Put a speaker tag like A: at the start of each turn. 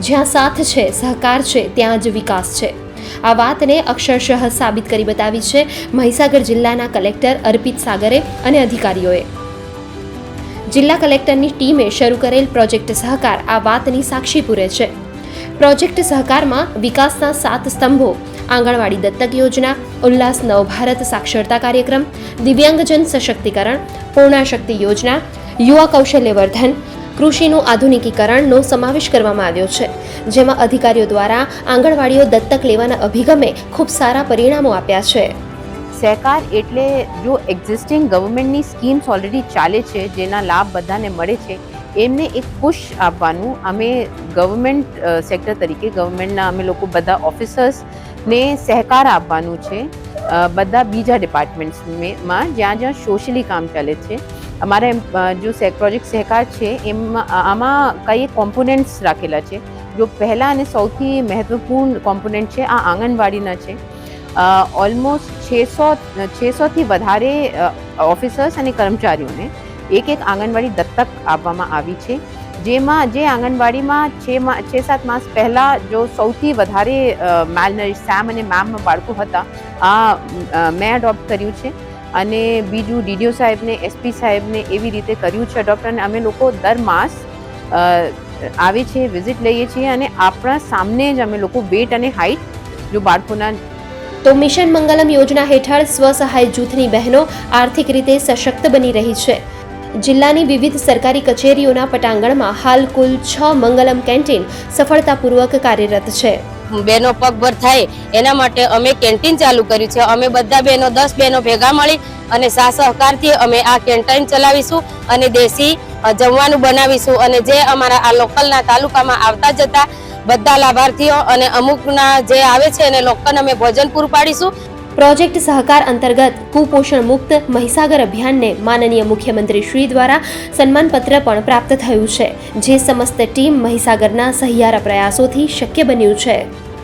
A: જ્યાં સાથ છે, સહકાર છે, ત્યાં જ વિકાસ છે. આ વાતને અક્ષરશઃ સાબિત કરી બતાવી છે મહીસાગર જિલ્લાના કલેક્ટર અર્પિત સાગરે અને અધિકારીઓએ. જિલ્લા કલેક્ટરની ટીમે શરૂ કરેલ પ્રોજેક્ટ સહકાર આ વાતની સાક્ષી પૂરે છે. પ્રોજેક્ટ સહકારમાં વિકાસના 7 સ્તંભો આંગણવાડી દત્તક યોજના, ઉલ્લાસ નવભારત સાક્ષરતા કાર્યક્રમ, દિવ્યાંગજન સશક્તિકરણ, પૂર્ણાશક્તિ યોજના, યુવા કૌશલ્યવર્ધન, કૃષિનું આધુનિકીકરણનો સમાવેશ કરવામાં આવ્યો છે, જેમાં અધિકારીઓ દ્વારા આંગણવાડીઓ દત્તક લેવાના અભિગમે ખૂબ સારા પરિણામો આપ્યા છે.
B: સહકાર એટલે જો એક્ઝિસ્ટિંગ ગવર્મેન્ટની સ્કીમ્સ ઓલરેડી ચાલે છે, જેના લાભ બધાને મળે છે, એમને એક પુશ આપવાનું. અમે ગવર્મેન્ટ સેક્ટર તરીકે ગવર્મેન્ટના અમે લોકો બધા ઓફિસર્સને સહકાર આપવાનું છે બધા બીજા ડિપાર્ટમેન્ટ્સમાં જ્યાં જ્યાં સોશિયલી કામ ચાલે છે. અમારા જો પ્રોજેક્ટ સહકાર છે એમાં આમાં કઈ કોમ્પોનન્ટ્સ રાખેલા છે. જો પહેલા અને સૌથી મહત્વપૂર્ણ કોમ્પોનન્ટ છે આ આંગણવાડીના છે. ઓલમોસ્ટ 600થી વધારે ઓફિસર્સ અને કર્મચારીઓને એક આંગણવાડી દત્તક આપવામાં આવી છે, જેમાં જે આંગણવાડીમાં 6-7 માસ પહેલાં જો સૌથી વધારે મેલનરિશ સેમ અને મેમમાં બાળકો હતા, આ મેં એડોપ્ટ કર્યું છે. અને બીજું ડીડીઓ સાહેબને, એસપી સાહેબને એવી રીતે કર્યું છે એડોપ્ટ. અને અમે લોકો દર માસ આવે છે, વિઝિટ લઈએ છીએ અને આપણા સામને જ અમે લોકો વેટ અને હાઇટ જો બાળકોના.
A: તો મિશન મંગલમ યોજના હેઠળ સ્વસહાય જૂથની બહેનો આર્થિક રીતે સશક્ત બની રહી છે. જિલ્લાની વિવિધ સરકારી કચેરીઓના પટાંગણમાં હાલ કુલ 6 મંગલમ કેન્ટીન સફળતાપૂર્વક કાર્યરત છે.
C: બહેનો પગભર થાય એના માટે અમે કેન્ટીન ચાલુ કર્યું છે. અમે બધા બહેનો 10 બહેનો ભેગા મળી અને સહકારથી અમે આ કેન્ટીન ચલાવીશું અને દેશી જમવાનું બનાવીશું. અને જે અમારા આ લોકલના તાલુકામાં આવતા જતા બધા લાભાર્થીઓ અને અમુકના જે આવે છે એને લોકોને અમે ભોજન પૂરું પાડીશું.
A: પ્રોજેક્ટ સહકાર અંતર્ગત કુપોષણ મુક્ત મહીસાગર અભિયાનને માનનીય મુખ્યમંત્રી શ્રી દ્વારા સન્માનપત્ર પણ પ્રાપ્ત થયું છે, જે સમસ્ત ટીમ મહીસાગરના સહિયારા પ્રયાસોથી શક્ય બન્યું છે.